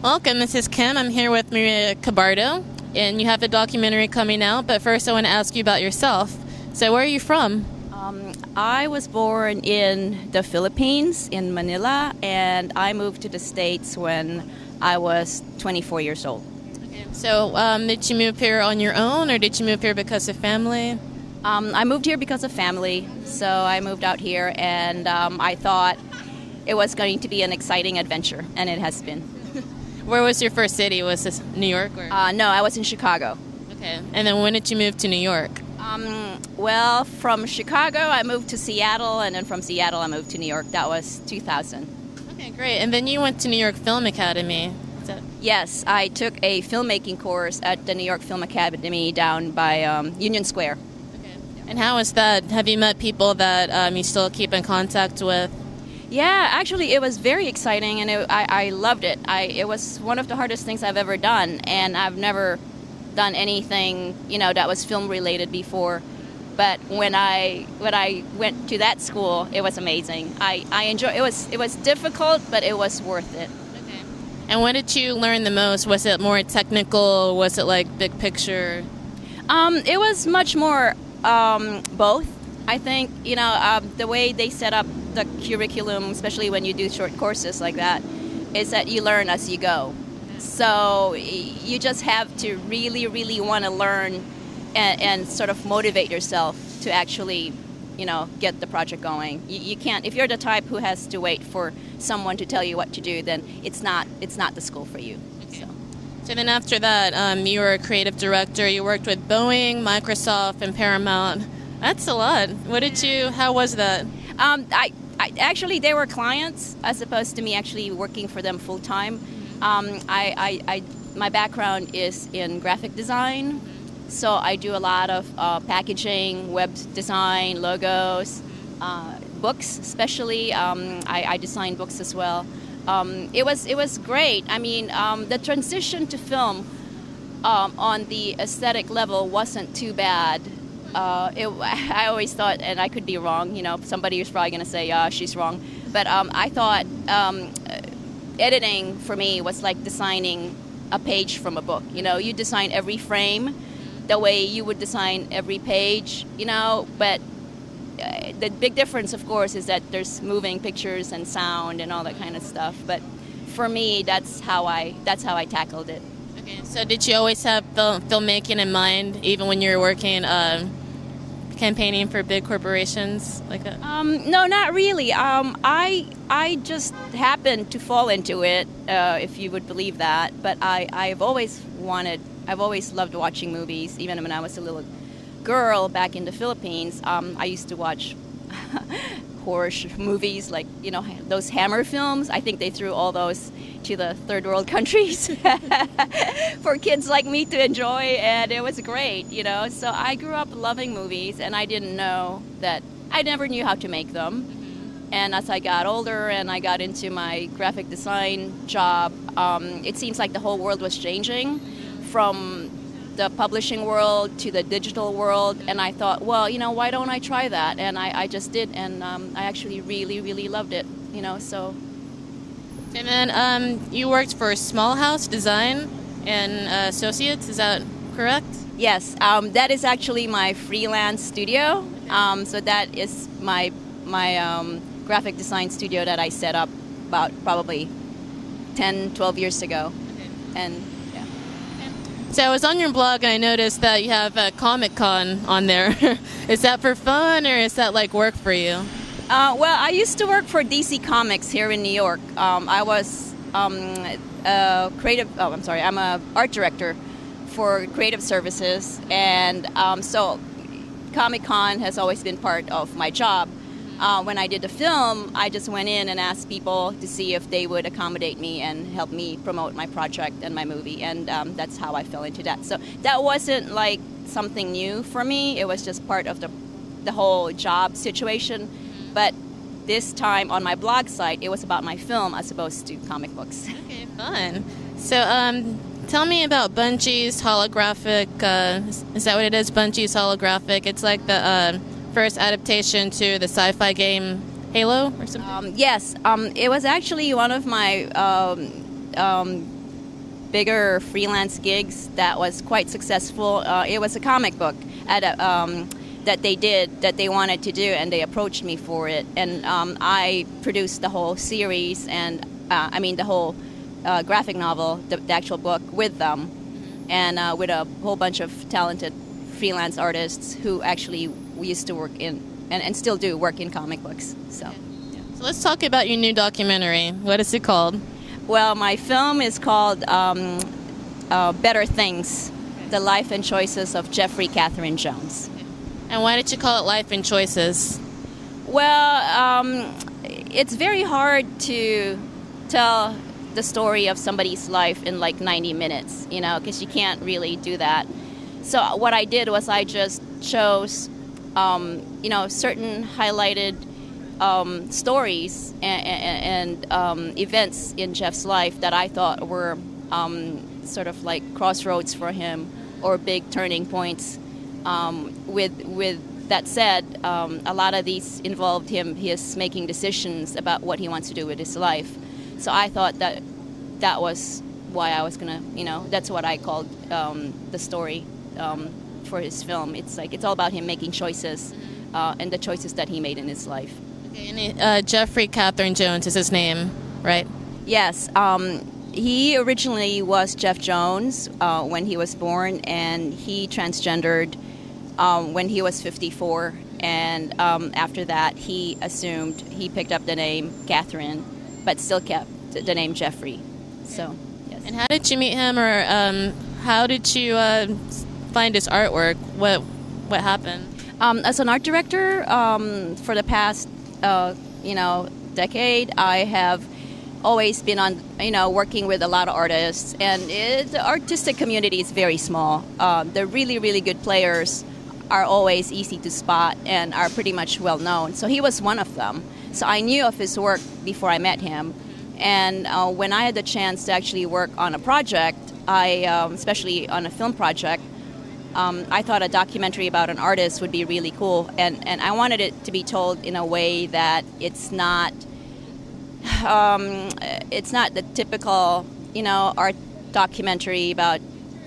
Welcome, this is Kim. I'm here with Maria Cabardo, and you have a documentary coming out, but first I want to ask you about yourself. So where are you from? I was born in the Philippines, in Manila, and I moved to the States when I was 24 years old. Okay. So did you move here on your own, or did you move here because of family? I moved here because of family, so I moved out here, and I thought it was going to be an exciting adventure, and it has been. Where was your first city? Was this New York? Or? No, I was in Chicago. Okay. And then when did you move to New York? Well, from Chicago, I moved to Seattle, and then from Seattle, I moved to New York. That was 2000. Okay, great. And then you went to New York Film Academy. Yes, I took a filmmaking course at the New York Film Academy down by Union Square. Okay. And how was that? Have you met people that you still keep in contact with? Yeah, actually, it was very exciting, and I loved it. It was one of the hardest things I've ever done, and I've never done anything, that was film-related before. But when I went to that school, it was amazing. I enjoyed it. It was difficult, but it was worth it. Okay. And what did you learn the most? Was it more technical? Was it like big picture? It was much more both. I think, the way they set up the curriculum, especially when you do short courses like that, is that you learn as you go. So you just have to really, really want to learn and sort of motivate yourself to actually, get the project going. You can't, if you're the type who has to wait for someone to tell you what to do, then it's not the school for you. Okay. So then after that, you were a creative director. You worked with Boeing, Microsoft, and Paramount. That's a lot. How was that? I actually, they were clients as opposed to me actually working for them full time. My background is in graphic design, so I do a lot of packaging, web design, logos, books especially. I design books as well. It was great. I mean, the transition to film on the aesthetic level wasn't too bad. I always thought, and I could be wrong, somebody was probably going to say, she's wrong, but I thought editing for me was like designing a page from a book. You design every frame the way you would design every page, but the big difference, of course, is that there's moving pictures and sound and all that kind of stuff. But for me, that's how I tackled it. Okay, so did you always have filmmaking in mind, even when you were working, campaigning for big corporations like that? No, not really. I just happened to fall into it, if you would believe that. But I've always loved watching movies. Even when I was a little girl back in the Philippines, I used to watch horror movies, like those Hammer films. I think they threw all those to the third world countries for kids like me to enjoy, and it was great, So I grew up loving movies, and I didn't know that I never knew how to make them. And as I got older and I got into my graphic design job, it seems like the whole world was changing from the publishing world to the digital world, and I thought, well, why don't I try that? And I just did, and I actually really, really loved it, so. And then you worked for Small House Design and Associates, is that correct? Yes, that is actually my freelance studio. So that is my graphic design studio that I set up about probably 10, 12 years ago. Okay. And yeah. So I was on your blog and I noticed that you have a Comic-Con on there. Is that for fun or is that like work for you? Well, I used to work for DC Comics here in New York. I was I'm a art director for creative services, and so Comic-Con has always been part of my job. When I did the film, I just went in and asked people to see if they would accommodate me and help me promote my project and my movie, and that's how I fell into that. So that wasn't like something new for me. It was just part of the whole job situation. But this time on my blog site, it was about my film as opposed to comic books. Okay, fun. So tell me about Bungie's holographic, is that what it is? Bungie's holographic. It's like the first adaptation to the sci-fi game Halo or something? Yes, it was actually one of my bigger freelance gigs that was quite successful. It was a comic book that they did that they wanted to do, and they approached me for it. And I produced the whole series, and the whole graphic novel, the actual book, with them, and with a whole bunch of talented freelance artists who actually used to work in and still do work in comic books. So let's talk about your new documentary. What is it called? Well, my film is called Better Things, The Life and Choices of Geoffrey Catherine Jones. And why did you call it Life and Choices? Well, it's very hard to tell the story of somebody's life in like 90 minutes, because you can't really do that. So what I did was I just chose, certain highlighted stories and events in Jeff's life that I thought were sort of like crossroads for him or big turning points. With that said, a lot of these involved his making decisions about what he wants to do with his life. So I thought that was why I was gonna, that's what I called the story for his film. It's all about him making choices and the choices that he made in his life. Okay, and Geoffrey Catherine Jones is his name, right? Yes. He originally was Jeff Jones when he was born, and he transgendered when he was 54. And after that, he picked up the name Catherine, but still kept the name Geoffrey. So, yes. And how did you meet him, or how did you find his artwork? What happened? As an art director, for the past decade, I have always been on, working with a lot of artists, and the artistic community is very small. The really, really good players are always easy to spot and are pretty much well known. So he was one of them. So I knew of his work before I met him. And when I had the chance to actually work on a project, especially on a film project, I thought a documentary about an artist would be really cool. And I wanted it to be told in a way that it's not the typical, art documentary about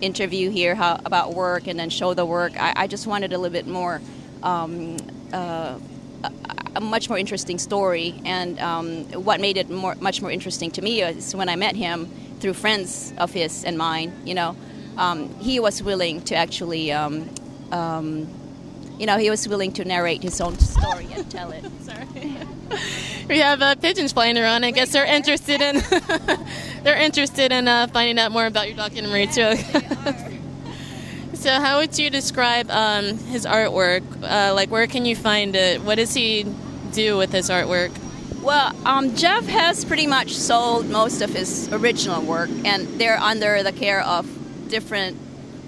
interview here about work and then show the work. I just wanted a little bit more, a much more interesting story. And what made it much more interesting to me is when I met him through friends of his and mine. He was willing to actually, he was willing to narrate his own story and tell it. Sorry. We have pigeons flying around. I guess they're interested in finding out more about your documentary too. So, how would you describe his artwork? Where can you find it? What does he do with his artwork? Well, Jeff has pretty much sold most of his original work, and they're under the care of different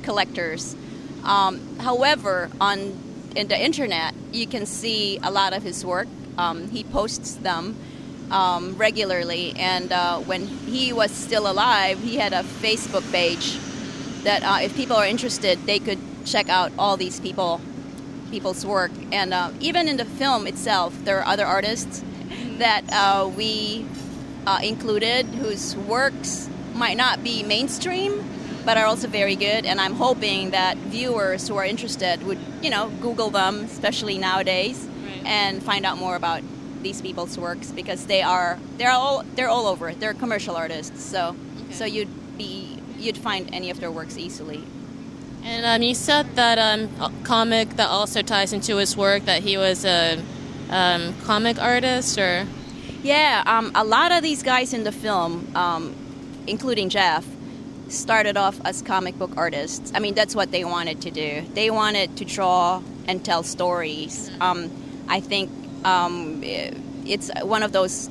collectors. However, in the internet, you can see a lot of his work. He posts them regularly, and when he was still alive, he had a Facebook page that if people are interested, they could check out all these people's work. And even in the film itself, there are other artists that we included whose works might not be mainstream, but are also very good. And I'm hoping that viewers who are interested would, Google them, especially nowadays, right, and find out more about these people's works, because they're all over. They're commercial artists, so you'd find any of their works easily. And you said that comic that also ties into his work, that he was a comic artist, or? Yeah, a lot of these guys in the film, including Jeff, started off as comic book artists. I mean, that's what they wanted to do. They wanted to draw and tell stories. I think it's one of those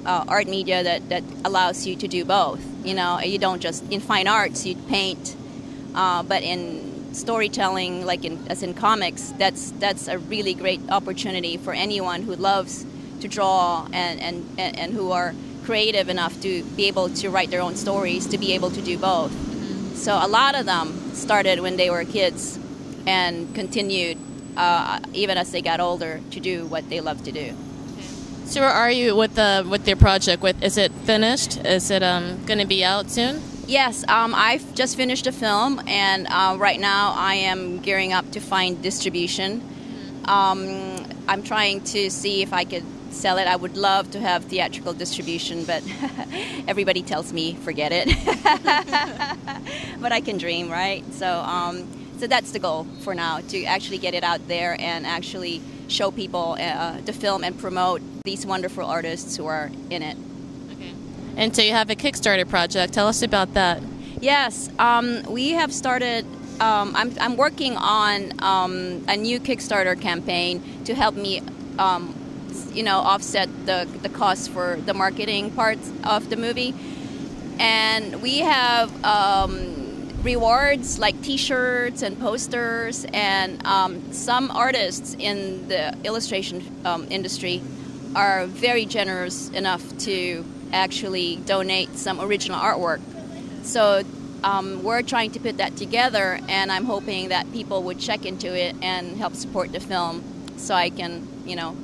art media that allows you to do both. You don't just, in fine arts, you paint, but in storytelling, as in comics, that's a really great opportunity for anyone who loves to draw and who are creative enough to be able to write their own stories, to be able to do both. So a lot of them started when they were kids and continued even as they got older to do what they love to do. So where are you with your project? Is it finished? Is it going to be out soon? Yes, I've just finished a film, and right now I am gearing up to find distribution. I'm trying to see if I could sell it. I would love to have theatrical distribution, but everybody tells me forget it. But I can dream, right? So that's the goal for now, to actually get it out there and actually show people the film and promote these wonderful artists who are in it. Okay. And so you have a Kickstarter project. Tell us about that. Yes, we have started. I'm working on a new Kickstarter campaign to help me, offset the costs for the marketing parts of the movie, and we have rewards like T-shirts and posters, and some artists in the illustration industry are very generous enough to actually donate some original artwork. So we're trying to put that together, and I'm hoping that people would check into it and help support the film, so I can,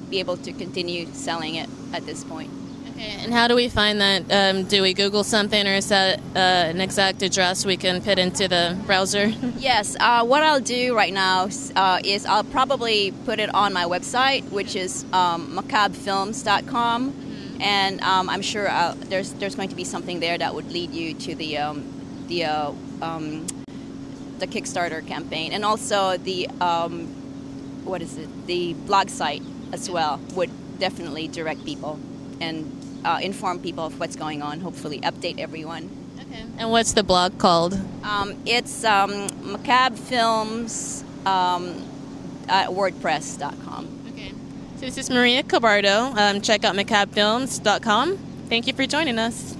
be able to continue selling it at this point. Okay, and how do we find that? Do we Google something, or is that an exact address we can put into the browser? Yes, what I'll do right now is I'll probably put it on my website, which is macabfilms.com, and I'm sure there's going to be something there that would lead you to the Kickstarter campaign, and also the the blog site as well would definitely direct people and inform people of what's going on, hopefully update everyone. Okay. And what's the blog called? It's macabfilms at wordpress.com. Okay. So this is Maria Cabardo. Check out macabfilms.com. Thank you for joining us.